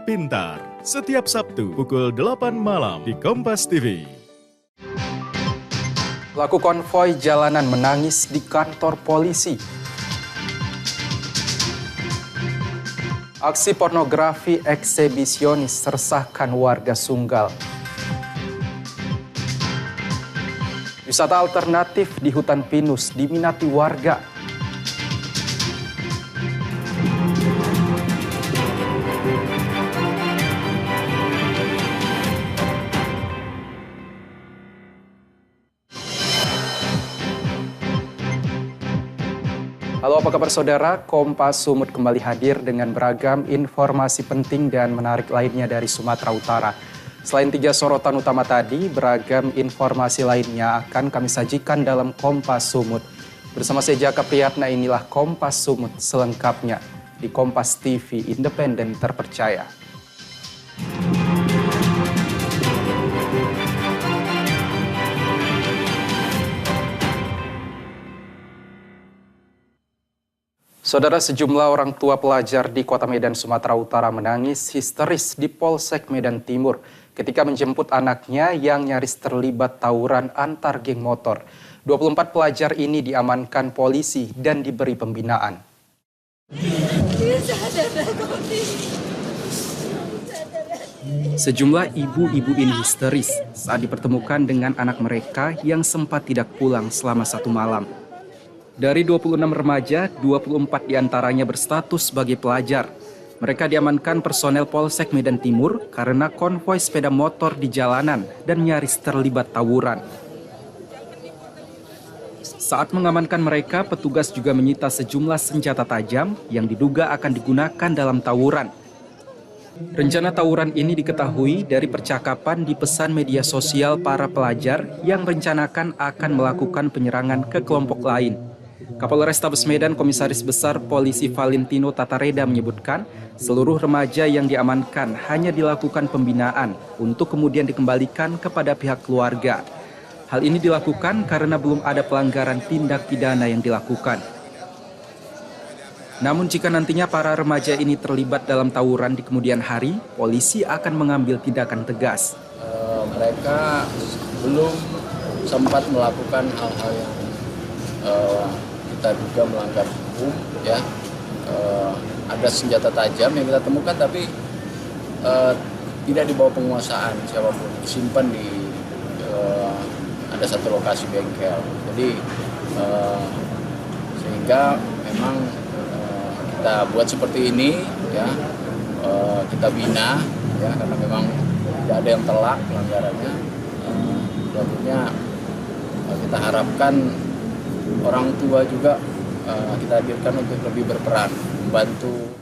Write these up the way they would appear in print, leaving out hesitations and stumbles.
Pintar. Setiap Sabtu pukul 8 malam di Kompas TV. Pelaku konvoi jalanan menangis di kantor polisi. Aksi pornografi eksibisionis resahkan warga Sunggal. Wisata alternatif di hutan pinus diminati warga. Halo, apa kabar saudara? Kompas Sumut kembali hadir dengan beragam informasi penting dan menarik lainnya dari Sumatera Utara. Selain 3 sorotan utama tadi, beragam informasi lainnya akan kami sajikan dalam Kompas Sumut. Bersama saya Jaka Priyatna, inilah Kompas Sumut selengkapnya di Kompas TV Independen Terpercaya. Saudara, sejumlah orang tua pelajar di Kota Medan, Sumatera Utara menangis histeris di Polsek Medan Timur ketika menjemput anaknya yang nyaris terlibat tawuran antar geng motor. 24 pelajar ini diamankan polisi dan diberi pembinaan. Sejumlah ibu-ibu ini histeris saat dipertemukan dengan anak mereka yang sempat tidak pulang selama 1 malam. Dari 26 remaja, 24 diantaranya berstatus sebagai pelajar. Mereka diamankan personel Polsek Medan Timur karena konvoi sepeda motor di jalanan dan nyaris terlibat tawuran. Saat mengamankan mereka, petugas juga menyita sejumlah senjata tajam yang diduga akan digunakan dalam tawuran. Rencana tawuran ini diketahui dari percakapan di pesan media sosial para pelajar yang merencanakan akan melakukan penyerangan ke kelompok lain. Kapolrestabes Medan Komisaris Besar Polisi Valentino Tatareda menyebutkan seluruh remaja yang diamankan hanya dilakukan pembinaan untuk kemudian dikembalikan kepada pihak keluarga. Hal ini dilakukan karena belum ada pelanggaran tindak pidana yang dilakukan. Namun jika nantinya para remaja ini terlibat dalam tawuran di kemudian hari, polisi akan mengambil tindakan tegas. Mereka belum sempat melakukan hal-hal yang kita duga melanggar hukum, ya. Ada senjata tajam yang kita temukan tapi tidak dibawa penguasaan siapapun, disimpan di ada satu lokasi bengkel. Jadi sehingga memang kita buat seperti ini, ya, kita bina, ya, karena memang tidak ada yang telak pelanggarannya. Selanjutnya kita harapkan orang tua juga kita hadirkan untuk lebih berperan, membantu.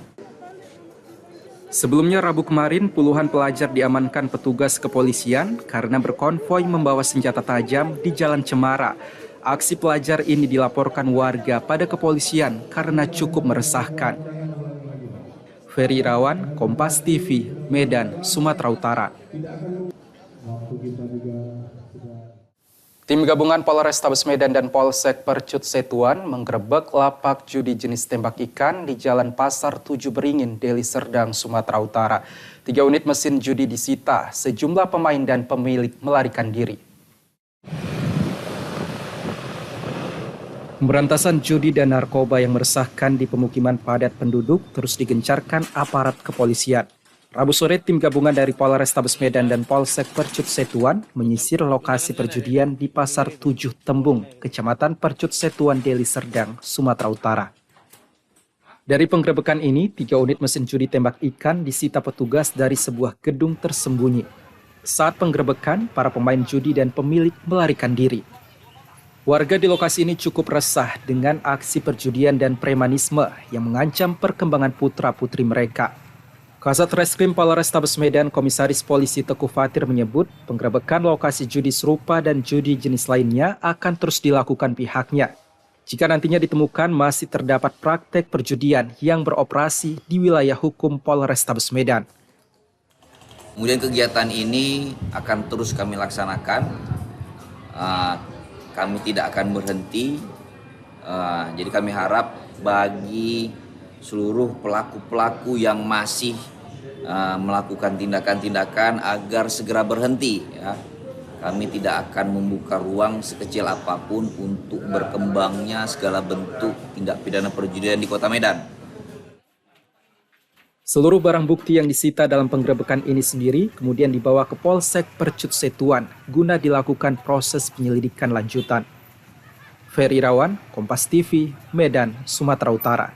Sebelumnya Rabu kemarin, puluhan pelajar diamankan petugas kepolisian karena berkonvoi membawa senjata tajam di Jalan Cemara. Aksi pelajar ini dilaporkan warga pada kepolisian karena cukup meresahkan. Ferry Irawan, Kompas TV, Medan, Sumatera Utara. Tim gabungan Polrestabes Medan dan Polsek Percut Setuan menggerebek lapak judi jenis tembak ikan di Jalan Pasar 7 Beringin, Deli Serdang, Sumatera Utara. 3 unit mesin judi disita, sejumlah pemain dan pemilik melarikan diri. Pemberantasan judi dan narkoba yang meresahkan di pemukiman padat penduduk terus digencarkan aparat kepolisian. Rabu sore, tim gabungan dari Polrestabes Medan dan Polsek Percut Setuan menyisir lokasi perjudian di Pasar 7 Tembung, Kecamatan Percut Setuan, Deli Serdang, Sumatera Utara. Dari penggerebekan ini, 3 unit mesin judi tembak ikan disita petugas dari sebuah gedung tersembunyi. Saat penggerebekan, para pemain judi dan pemilik melarikan diri. Warga di lokasi ini cukup resah dengan aksi perjudian dan premanisme yang mengancam perkembangan putra-putri mereka. Kasat Reskrim Polrestabes Medan Komisaris Polisi Teguh Fatir menyebut penggerebekan lokasi judi serupa dan judi jenis lainnya akan terus dilakukan pihaknya. Jika nantinya ditemukan masih terdapat praktek perjudian yang beroperasi di wilayah hukum Polrestabes Medan. Kemudian kegiatan ini akan terus kami laksanakan. Kami tidak akan berhenti. Jadi kami harap bagi seluruh pelaku-pelaku yang masih melakukan tindakan-tindakan agar segera berhenti. Ya. Kami tidak akan membuka ruang sekecil apapun untuk berkembangnya segala bentuk tindak pidana perjudian di Kota Medan. Seluruh barang bukti yang disita dalam penggerebekan ini sendiri kemudian dibawa ke Polsek Percut Setuan guna dilakukan proses penyelidikan lanjutan. Ferry Irawan, Kompas TV, Medan, Sumatera Utara.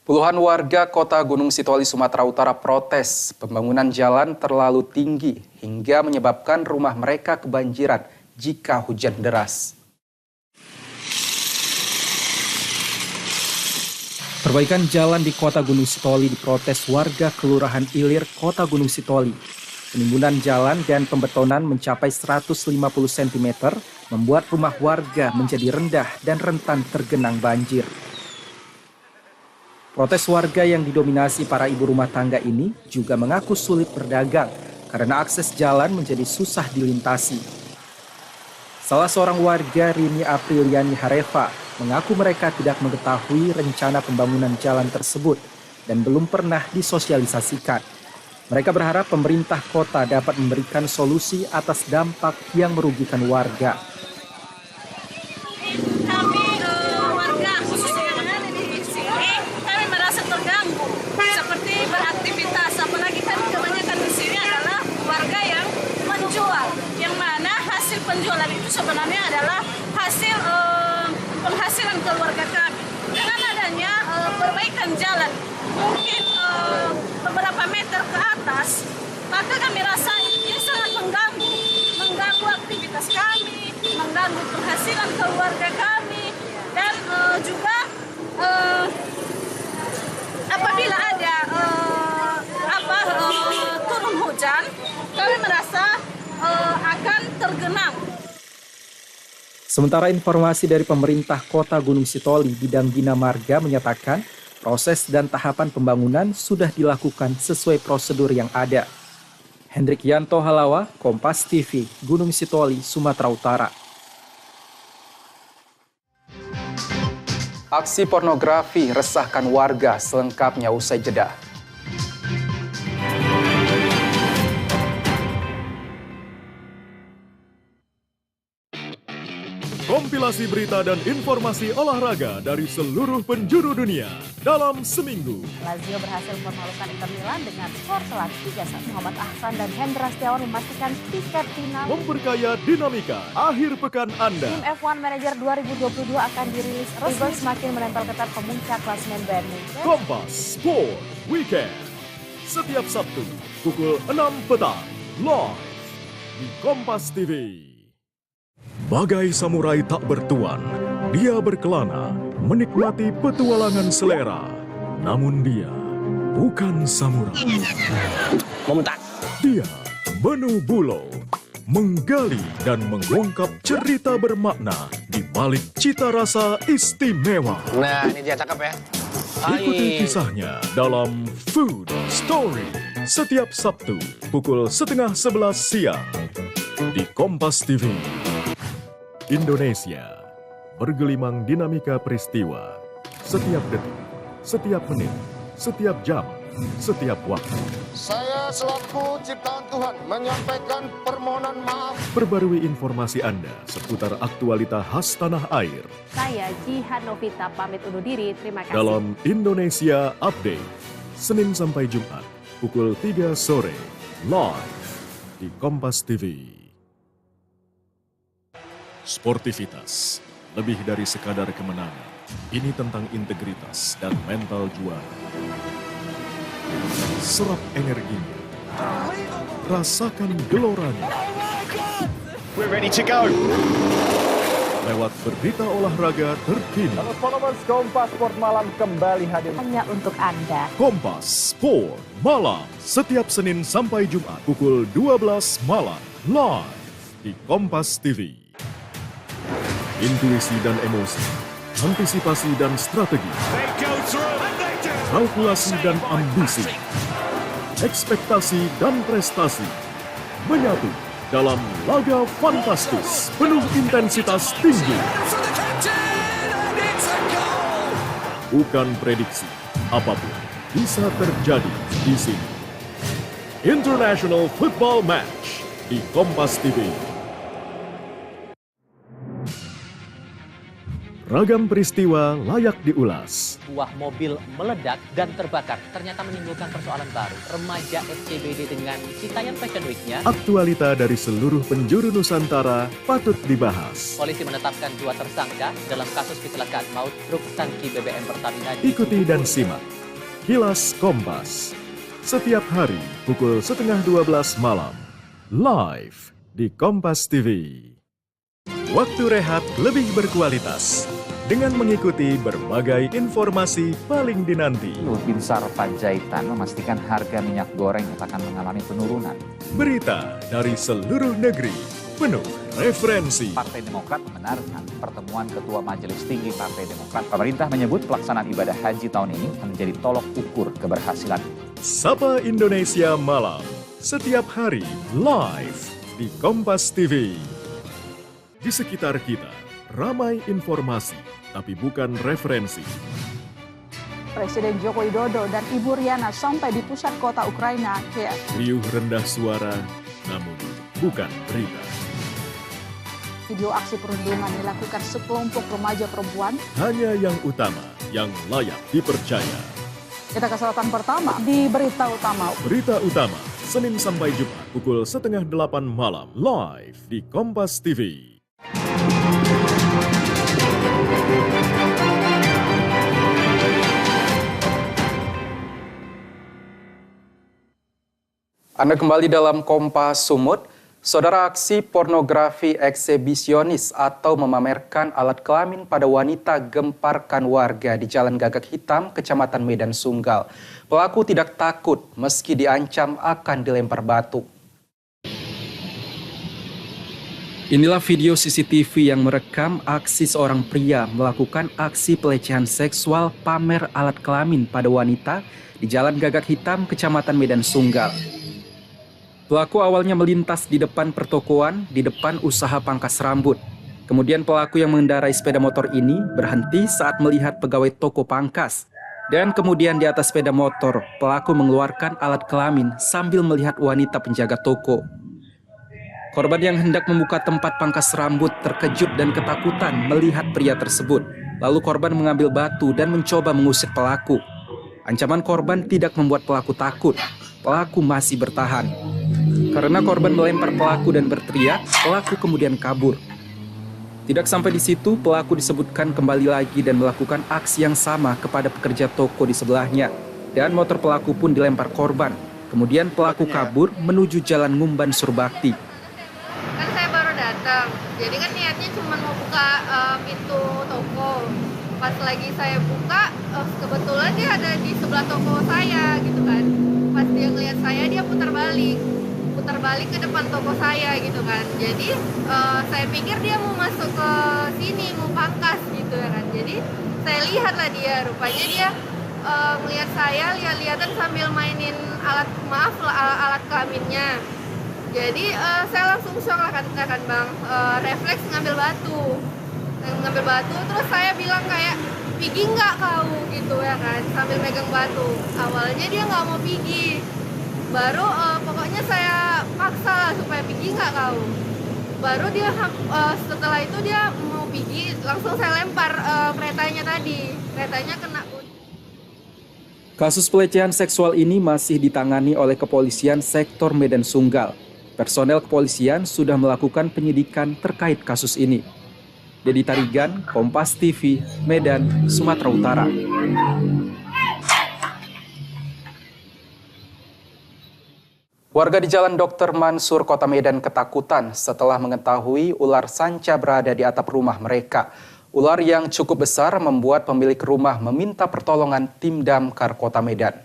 Puluhan warga kota Gunung Sitoli, Sumatera Utara protes pembangunan jalan terlalu tinggi hingga menyebabkan rumah mereka kebanjiran jika hujan deras. Perbaikan jalan di kota Gunung Sitoli diprotes warga Kelurahan Ilir, Kota Gunung Sitoli. Penimbunan jalan dan pembetonan mencapai 150 cm membuat rumah warga menjadi rendah dan rentan tergenang banjir. Protes warga yang didominasi para ibu rumah tangga ini juga mengaku sulit berdagang karena akses jalan menjadi susah dilintasi. Salah seorang warga, Rini Apriliani Hareva, mengaku mereka tidak mengetahui rencana pembangunan jalan tersebut dan belum pernah disosialisasikan. Mereka berharap pemerintah kota dapat memberikan solusi atas dampak yang merugikan warga. Kami warga khususnya yang ada di sini, kami merasa terganggu seperti beraktivitas, apalagi kan kebanyakan di sini adalah warga yang menjual, yang mana hasil penjualan itu sebenarnya adalah hasil penghasilan keluarga kami. Dengan adanya perbaikan jalan mungkin beberapa meter ke atas, maka kami rasa ini sangat mengganggu aktivitas kami, mengganggu penghasilan keluarga kami, dan juga apabila ada turun hujan, kami merasa akan tergenang. Sementara informasi dari pemerintah kota Gunung Sitoli bidang Bina Marga menyatakan proses dan tahapan pembangunan sudah dilakukan sesuai prosedur yang ada. Hendrik Yanto Halawa, Kompas TV, Gunung Sitoli, Sumatera Utara. Aksi pornografi resahkan warga, selengkapnya usai jeda. Kompilasi berita dan informasi olahraga dari seluruh penjuru dunia dalam seminggu. Lazio berhasil memalukan Inter Milan dengan skor telak 3-1. Muhammad Ahsan dan Hendra Setiawan memastikan tiket final. Memperkaya dinamika akhir pekan Anda. Tim F1 Manager 2022 akan dirilis resmi, semakin menempel ketat pemuncak klasemen Bayern Munchen. Kompas Sport Weekend. Setiap Sabtu pukul 6 petang. Live di Kompas TV. Bagai samurai tak bertuan, dia berkelana menikmati petualangan selera. Namun dia bukan samurai. Dia Benu Bulo, menggali dan mengungkap cerita bermakna di balik cita rasa istimewa. Nah, ini dia cakep ya. Ikuti kisahnya dalam Food Story setiap Sabtu pukul 10:30 siang di Kompas TV. Indonesia bergelimang dinamika peristiwa setiap detik, setiap menit, setiap jam, setiap waktu. Saya selaku ciptaan Tuhan menyampaikan permohonan maaf. Perbarui informasi Anda seputar aktualita khas tanah air. Saya Jihan Novita pamit undur diri. Terima kasih. Dalam Indonesia Update, Senin sampai Jumat, pukul 3 sore, live di Kompas TV. Sportivitas, lebih dari sekadar kemenangan. Ini tentang integritas dan mental juara. Serap energinya. Rasakan geloranya. We're ready to go. Lewat berita olahraga terkini. Followers Kompas Sport Malam kembali hadir. Hanya untuk Anda. Kompas Sport Malam, setiap Senin sampai Jumat pukul 12 malam. Live di Kompas TV. Intuisi dan emosi, antisipasi dan strategi, kalkulasi dan ambisi, ekspektasi dan prestasi, menyatu dalam laga fantastis penuh intensitas tinggi. Bukan prediksi, apapun bisa terjadi di sini. International Football Match di Kompas TV. Ragam peristiwa layak diulas. Buah mobil meledak dan terbakar ternyata menimbulkan persoalan baru. Remaja SCBD dengan Citayam Fashion Week-nya. Aktualita dari seluruh penjuru Nusantara patut dibahas. Polisi menetapkan 2 tersangka dalam kasus kecelakaan maut truk tangki BBM Pertamina. Ikuti dan simak Kilas Kompas setiap hari pukul 11:30 malam live di Kompas TV. Waktu rehat lebih berkualitas dengan mengikuti berbagai informasi paling dinanti. Binsar Panjaitan memastikan harga minyak goreng akan mengalami penurunan. Berita dari seluruh negeri, penuh referensi. Partai Demokrat membenarkan pertemuan Ketua Majelis Tinggi Partai Demokrat. Pemerintah menyebut pelaksanaan ibadah haji tahun ini akan menjadi tolok ukur keberhasilan. Sapa Indonesia Malam, setiap hari live di Kompas TV. Di sekitar kita, ramai informasi, tapi bukan referensi. Presiden Joko Widodo dan Ibu Riana sampai di pusat kota Ukraina, Kiev. Riuh rendah suara, namun bukan berita. Video aksi perundungan dilakukan sekelompok remaja perempuan. Hanya yang utama, yang layak dipercaya. Kita ke selatan pertama di Berita Utama. Berita Utama, Senin sampai Jumat, pukul 7:30 malam, live di Kompas TV. Anda kembali dalam Kompas Sumut. Saudara, aksi pornografi eksibisionis atau memamerkan alat kelamin pada wanita gemparkan warga di Jalan Gagak Hitam, Kecamatan Medan Sunggal. Pelaku tidak takut meski diancam akan dilempar batu. Inilah video CCTV yang merekam aksi seorang pria melakukan aksi pelecehan seksual pamer alat kelamin pada wanita di Jalan Gagak Hitam, Kecamatan Medan Sunggal. Pelaku awalnya melintas di depan pertokoan di depan usaha pangkas rambut. Kemudian pelaku yang mengendarai sepeda motor ini berhenti saat melihat pegawai toko pangkas. Dan kemudian di atas sepeda motor, pelaku mengeluarkan alat kelamin sambil melihat wanita penjaga toko. Korban yang hendak membuka tempat pangkas rambut terkejut dan ketakutan melihat pria tersebut. Lalu korban mengambil batu dan mencoba mengusir pelaku. Ancaman korban tidak membuat pelaku takut. Pelaku masih bertahan. Karena korban melempar pelaku dan berteriak, pelaku kemudian kabur. Tidak sampai di situ, pelaku disebutkan kembali lagi dan melakukan aksi yang sama kepada pekerja toko di sebelahnya. Dan motor pelaku pun dilempar korban. Kemudian pelaku kabur menuju Jalan Ngumban Surbakti. Kan saya baru datang, jadi kan niatnya cuma mau buka pintu toko. Pas lagi saya buka, kebetulan dia ada di sebelah toko saya gitu kan. Pas dia ngeliat saya, dia putar balik ke depan toko saya gitu kan. Jadi saya pikir dia mau masuk ke sini, mau pangkas gitu ya kan. Jadi saya lihatlah dia, rupanya dia melihat saya, lihat-lihatan sambil mainin alat kelaminnya. Jadi saya langsung shock lah kan bang, refleks ngambil batu, terus saya bilang kayak, "Pigi nggak kau?" gitu ya kan, sambil megang batu. Awalnya dia nggak mau pigi, baru pokoknya saya paksa lah supaya pigi nggak kau. Baru dia setelah itu dia mau pigi, langsung saya lempar keretanya tadi, keretanya kena. Kasus pelecehan seksual ini masih ditangani oleh kepolisian sektor Medan Sunggal. Personel kepolisian sudah melakukan penyidikan terkait kasus ini. Dedi Tarigan, Kompas TV, Medan, Sumatera Utara. Warga di Jalan Dr. Mansur, Kota Medan ketakutan setelah mengetahui ular sanca berada di atap rumah mereka. Ular yang cukup besar membuat pemilik rumah meminta pertolongan tim damkar Kota Medan.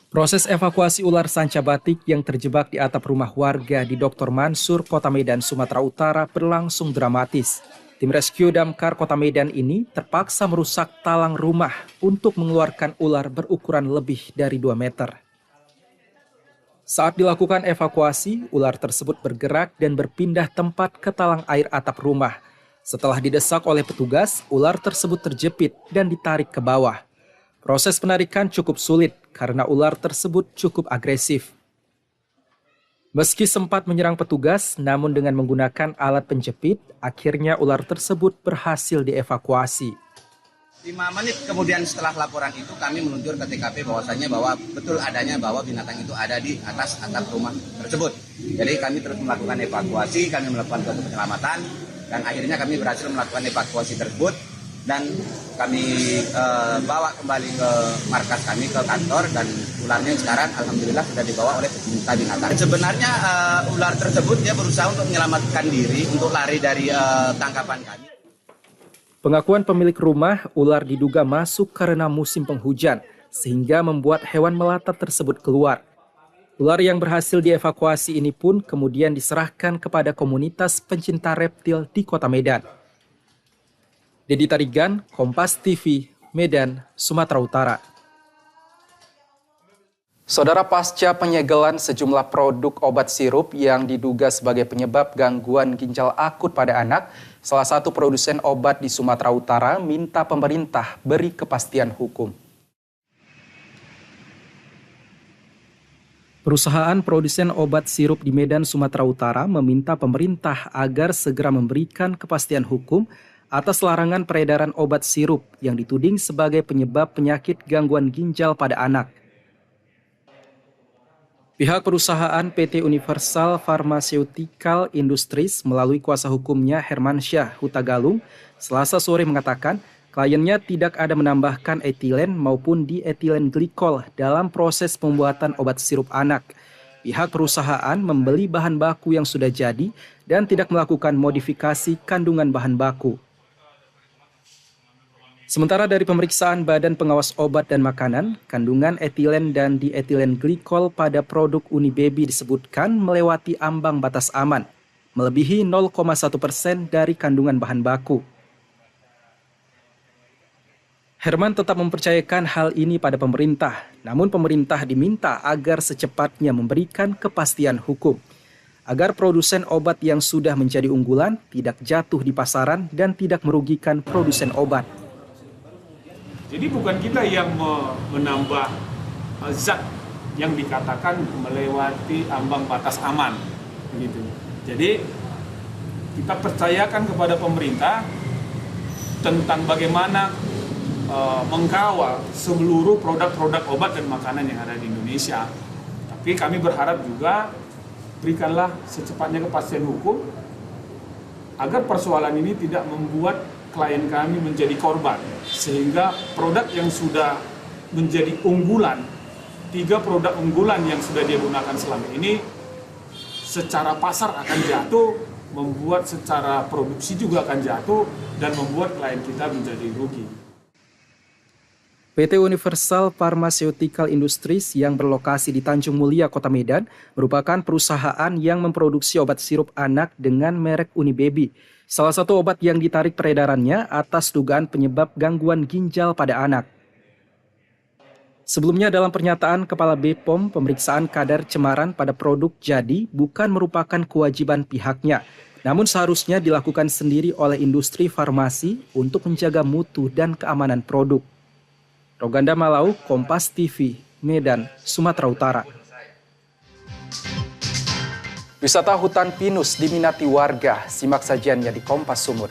Proses evakuasi ular sanca batik yang terjebak di atap rumah warga di Dr. Mansur, Kota Medan, Sumatera Utara berlangsung dramatis. Tim rescue damkar Kota Medan ini terpaksa merusak talang rumah untuk mengeluarkan ular berukuran lebih dari 2 meter. Saat dilakukan evakuasi, ular tersebut bergerak dan berpindah tempat ke talang air atap rumah. Setelah didesak oleh petugas, ular tersebut terjepit dan ditarik ke bawah. Proses penarikan cukup sulit karena ular tersebut cukup agresif. Meski sempat menyerang petugas, namun dengan menggunakan alat penjepit, akhirnya ular tersebut berhasil dievakuasi. 5 menit kemudian setelah laporan itu kami meluncur ke TKP bahwasanya bahwa betul adanya bahwa binatang itu ada di atas atap rumah tersebut. Jadi kami terus melakukan evakuasi, kami melakukan suatu penyelamatan dan akhirnya kami berhasil melakukan evakuasi tersebut dan kami bawa kembali ke markas kami ke kantor dan ularnya sekarang alhamdulillah sudah dibawa oleh pecinta binatang. Sebenarnya ular tersebut dia berusaha untuk menyelamatkan diri untuk lari dari tangkapan kami. Pengakuan pemilik rumah, ular diduga masuk karena musim penghujan, sehingga membuat hewan melata tersebut keluar. Ular yang berhasil dievakuasi ini pun kemudian diserahkan kepada komunitas pencinta reptil di Kota Medan. Dedi Tarigan, Kompas TV, Medan, Sumatera Utara. Saudara, pasca penyegelan sejumlah produk obat sirup yang diduga sebagai penyebab gangguan ginjal akut pada anak, salah satu produsen obat di Sumatera Utara minta pemerintah beri kepastian hukum. Perusahaan produsen obat sirup di Medan, Sumatera Utara meminta pemerintah agar segera memberikan kepastian hukum atas larangan peredaran obat sirup yang dituding sebagai penyebab penyakit gangguan ginjal pada anak. Pihak perusahaan PT Universal Pharmaceutical Industries melalui kuasa hukumnya Hermansyah Huta Galung Selasa sore mengatakan kliennya tidak ada menambahkan etilen maupun dietilen glikol dalam proses pembuatan obat sirup anak. Pihak perusahaan membeli bahan baku yang sudah jadi dan tidak melakukan modifikasi kandungan bahan baku. Sementara dari pemeriksaan Badan Pengawas Obat dan Makanan, kandungan etilen dan dietilen glikol pada produk Unibaby disebutkan melewati ambang batas aman, melebihi 0,1% dari kandungan bahan baku. Herman tetap mempercayakan hal ini pada pemerintah, namun pemerintah diminta agar secepatnya memberikan kepastian hukum, agar produsen obat yang sudah menjadi unggulan tidak jatuh di pasaran dan tidak merugikan produsen obat. Jadi bukan kita yang menambah zat yang dikatakan melewati ambang batas aman, gitu. Jadi kita percayakan kepada pemerintah tentang bagaimana mengkawal seluruh produk-produk obat dan makanan yang ada di Indonesia. Tapi kami berharap juga berikanlah secepatnya kepastian hukum agar persoalan ini tidak membuat klien kami menjadi korban, sehingga produk yang sudah menjadi unggulan, 3 produk unggulan yang sudah dia gunakan selama ini, secara pasar akan jatuh, membuat secara produksi juga akan jatuh, dan membuat klien kita menjadi rugi. PT Universal Pharmaceutical Industries yang berlokasi di Tanjung Mulia, Kota Medan, merupakan perusahaan yang memproduksi obat sirup anak dengan merek Unibaby. Salah satu obat yang ditarik peredarannya atas dugaan penyebab gangguan ginjal pada anak. Sebelumnya dalam pernyataan Kepala BPOM, pemeriksaan kadar cemaran pada produk jadi bukan merupakan kewajiban pihaknya, namun seharusnya dilakukan sendiri oleh industri farmasi untuk menjaga mutu dan keamanan produk. Roganda Malau, Kompas TV, Medan, Sumatera Utara. Wisata hutan pinus diminati warga, simak sajiannya di Kompas Sumut.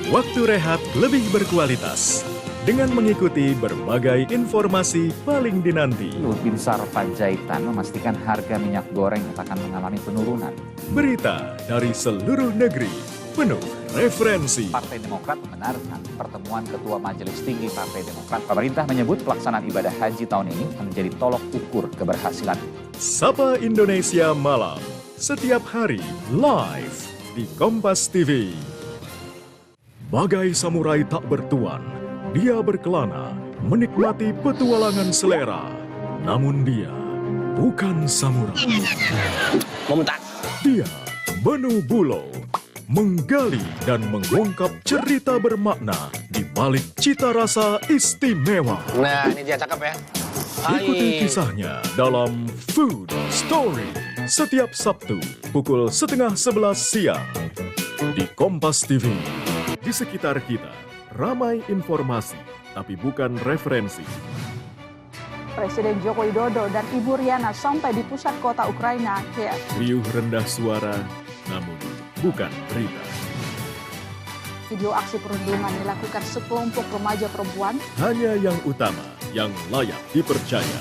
Waktu rehat lebih berkualitas dengan mengikuti berbagai informasi paling dinanti. Binsar Panjaitan memastikan harga minyak goreng akan mengalami penurunan. Berita dari seluruh negeri, penuh referensi. Partai Demokrat membenarkan pertemuan Ketua Majelis Tinggi Partai Demokrat. Pemerintah menyebut pelaksanaan ibadah haji tahun ini akan menjadi tolok ukur keberhasilan. Sapa Indonesia Malam, setiap hari live di Kompas TV. Bagai samurai tak bertuan, dia berkelana menikmati petualangan selera. Namun dia bukan samurai. Dia Benu Bulo, menggali dan mengungkap cerita bermakna di balik cita rasa istimewa. Nah, ini dia cakep ya. Ikuti kisahnya dalam Food Story setiap Sabtu pukul 10:30 siang di Kompas TV. Di sekitar kita ramai informasi, tapi bukan referensi. Presiden Joko Widodo dan Ibu Riana sampai di pusat kota Ukraina, Kiev. Riuh rendah suara, namun bukan berita. Video aksi perundungan dilakukan sekelompok remaja perempuan. Hanya yang utama, yang layak dipercaya.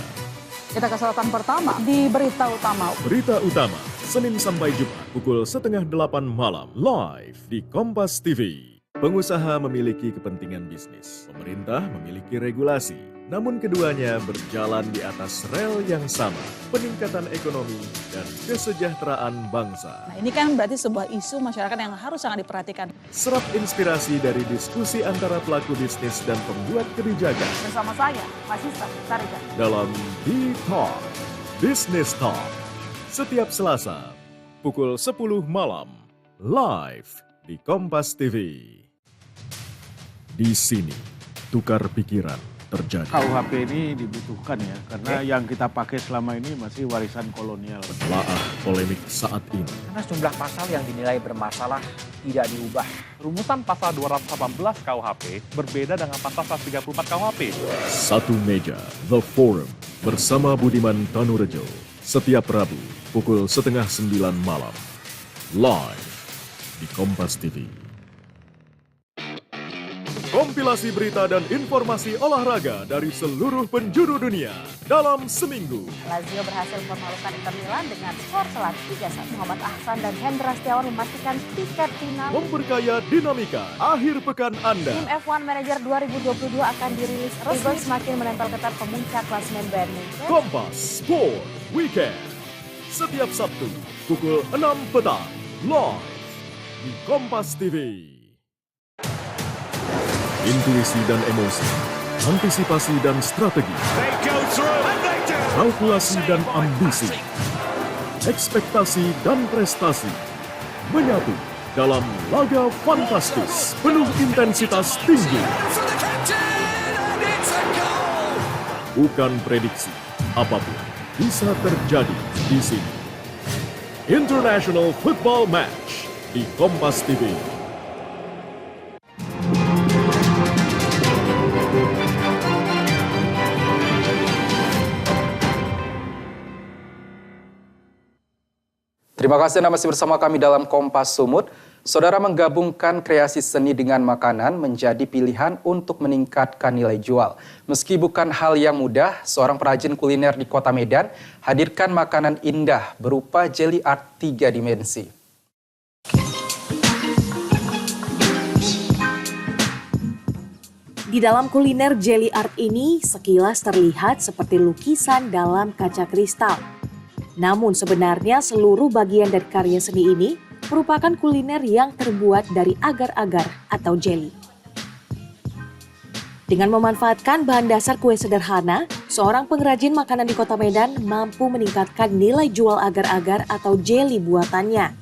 Kita ke selatan pertama di Berita Utama. Berita Utama, Senin sampai Jumat pukul 7:30 malam, live di Kompas TV. Pengusaha memiliki kepentingan bisnis, pemerintah memiliki regulasi. Namun keduanya berjalan di atas rel yang sama, peningkatan ekonomi dan kesejahteraan bangsa. Nah, ini kan berarti sebuah isu masyarakat yang harus sangat diperhatikan. Serap inspirasi dari diskusi antara pelaku bisnis dan pembuat kebijakan. Bersama saya, Masista Sarika. Dalam Talk, Business Talk, setiap Selasa, pukul 10 malam, live di Kompas TV. Di sini, tukar pikiran terjadi. KUHP ini dibutuhkan ya, karena yang kita pakai selama ini masih warisan kolonial. Telaah polemik saat ini. Karena jumlah pasal yang dinilai bermasalah tidak diubah. Rumusan pasal 218 KUHP berbeda dengan pasal 134 KUHP. Satu meja, The Forum, bersama Budiman Tanurejo. Setiap Rabu, pukul 8:30 malam. Live di Kompas TV. Kompilasi berita dan informasi olahraga dari seluruh penjuru dunia dalam seminggu. Lazio berhasil memalukan Inter Milan dengan skor telak 3-1. Muhammad Ahsan dan Hendra Setiawan memastikan tiket final. Memperkaya dinamika akhir pekan Anda. Tim F1 Manager 2022 akan dirilis resmi, semakin menempel ketat pemuncak klasemen Bayern Munchen. Kompas Sport Weekend. Setiap Sabtu pukul 6 petang. Live di Kompas TV. Intuisi dan emosi, antisipasi dan strategi, kalkulasi dan ambisi, ekspektasi dan prestasi, menyatu dalam laga fantastis penuh intensitas tinggi. Bukan prediksi, apapun bisa terjadi di sini. International Football Match di Kompas TV. Terima kasih Anda masih bersama kami dalam Kompas Sumut. Saudara, menggabungkan kreasi seni dengan makanan menjadi pilihan untuk meningkatkan nilai jual. Meski bukan hal yang mudah, seorang perajin kuliner di Kota Medan hadirkan makanan indah berupa jelly art 3 dimensi. Di dalam kuliner jelly art ini sekilas terlihat seperti lukisan dalam kaca kristal. Namun sebenarnya seluruh bagian dari karya seni ini merupakan kuliner yang terbuat dari agar-agar atau jelly. Dengan memanfaatkan bahan dasar kue sederhana, seorang pengrajin makanan di Kota Medan mampu meningkatkan nilai jual agar-agar atau jelly buatannya.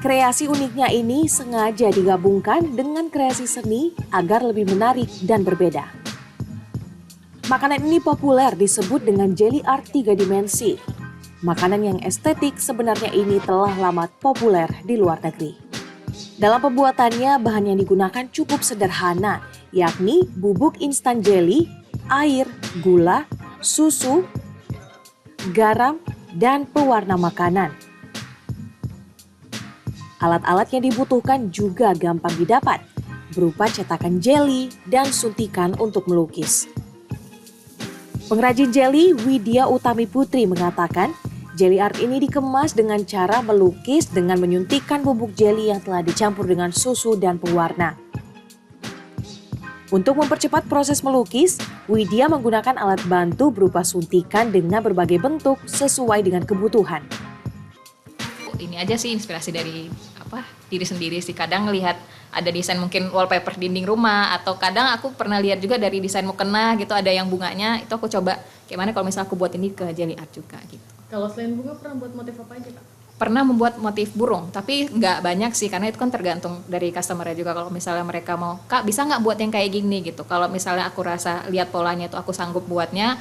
Kreasi uniknya ini sengaja digabungkan dengan kreasi seni agar lebih menarik dan berbeda. Makanan ini populer disebut dengan jelly art 3 dimensi. Makanan yang estetik sebenarnya ini telah lama populer di luar negeri. Dalam pembuatannya, bahan yang digunakan cukup sederhana, yakni bubuk instan jelly, air, gula, susu, garam, dan pewarna makanan. Alat-alat yang dibutuhkan juga gampang didapat, berupa cetakan jelly dan suntikan untuk melukis. Pengrajin jelly Widya Utami Putri mengatakan, jelly art ini dikemas dengan cara melukis dengan menyuntikkan bubuk jelly yang telah dicampur dengan susu dan pewarna. Untuk mempercepat proses melukis, Widya menggunakan alat bantu berupa suntikan dengan berbagai bentuk sesuai dengan kebutuhan. Ini aja sih inspirasi dari diri sendiri sih. Kadang ngelihat ada desain mungkin wallpaper dinding rumah, atau kadang aku pernah lihat juga dari desain mukena gitu, ada yang bunganya, itu aku coba gimana kalau misalnya aku buat ini ke jelly art juga gitu. Kalau selain bunga pernah buat motif apa aja Kak? pernah membuat motif burung, tapi nggak banyak sih karena itu kan tergantung dari customer juga. Kalau misalnya mereka mau, Kak bisa nggak buat yang kayak gini gitu. Kalau misalnya aku rasa lihat polanya itu aku sanggup buatnya,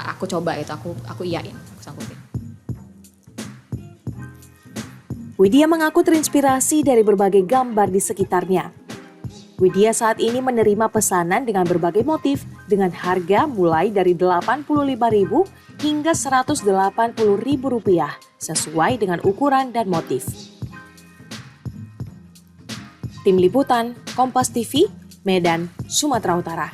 aku coba itu, aku iyain, aku sanggupin. Widya mengaku terinspirasi dari berbagai gambar di sekitarnya. Widya saat ini menerima pesanan dengan berbagai motif dengan harga mulai dari Rp85.000 hingga Rp180.000 sesuai dengan ukuran dan motif. Tim Liputan, Kompas TV, Medan, Sumatera Utara.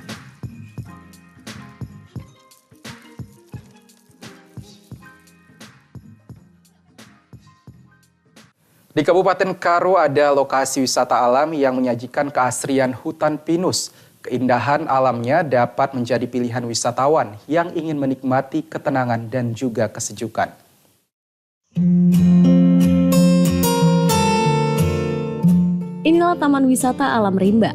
Di Kabupaten Karo ada lokasi wisata alam yang menyajikan keasrian hutan pinus. Keindahan alamnya dapat menjadi pilihan wisatawan yang ingin menikmati ketenangan dan juga kesejukan. Inilah Taman Wisata Alam Rimba.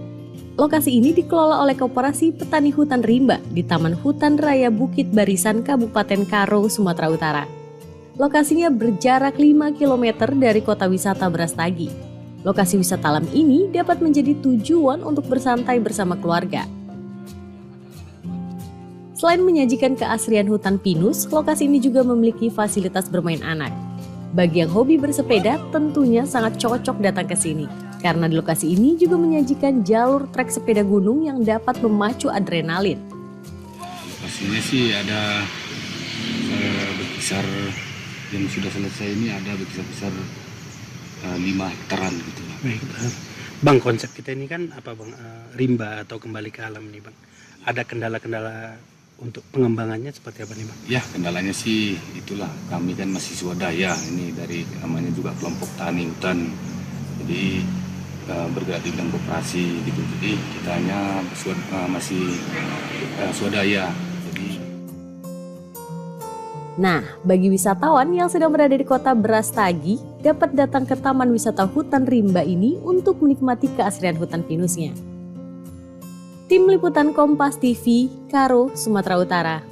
Lokasi ini dikelola oleh Koperasi Petani Hutan Rimba di Taman Hutan Raya Bukit Barisan, Kabupaten Karo, Sumatera Utara. Lokasinya berjarak 5 km dari kota wisata Brastagi. Lokasi wisata alam ini dapat menjadi tujuan untuk bersantai bersama keluarga. Selain menyajikan keasrian hutan pinus, lokasi ini juga memiliki fasilitas bermain anak. Bagi yang hobi bersepeda, tentunya sangat cocok datang ke sini. Karena di lokasi ini juga menyajikan jalur trek sepeda gunung yang dapat memacu adrenalin. Lokasinya sih ada berkisar yang sudah selesai ini ada berkisar 5 hektaran gitu. Baik, Bang, konsep kita ini kan apa Bang, rimba atau kembali ke alam nih Bang. Ada kendala-kendala untuk pengembangannya seperti apa nih Bang? Ya, kendalanya sih itulah, kami kan masih swadaya, ini dari namanya juga kelompok tani hutan. Jadi bergerak di bidang koperasi gitu. Jadi kita hanya masih swadaya. Nah, bagi wisatawan yang sedang berada di kota Brastagi, dapat datang ke Taman Wisata Hutan Rimba ini untuk menikmati keasrian hutan pinusnya. Tim Liputan Kompas TV, Karo, Sumatera Utara.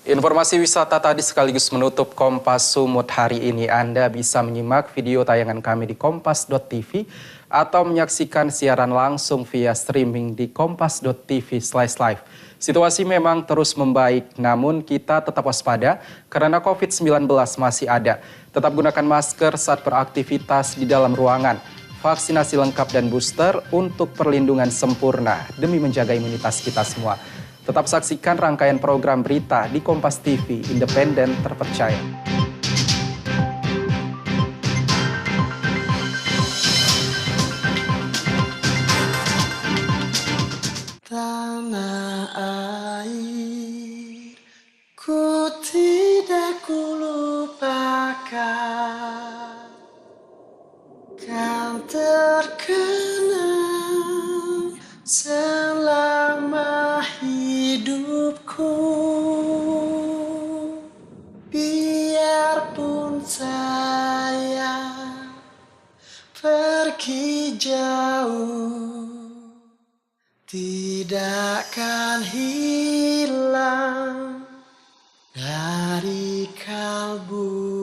Informasi wisata tadi sekaligus menutup Kompas Sumut hari ini. Anda bisa menyimak video tayangan kami di kompas.tv atau menyaksikan siaran langsung via streaming di kompas.tv/live. Situasi memang terus membaik, namun kita tetap waspada karena COVID-19 masih ada. Tetap gunakan masker saat beraktivitas di dalam ruangan. Vaksinasi lengkap dan booster untuk perlindungan sempurna demi menjaga imunitas kita semua. Tetap saksikan rangkaian program berita di Kompas TV, independen, terpercaya. Tanah air, ku tidak kulupakan, kan terkenang selama hidupku. Biarpun saya pergi jauh, tidak akan hilang dari kalbu.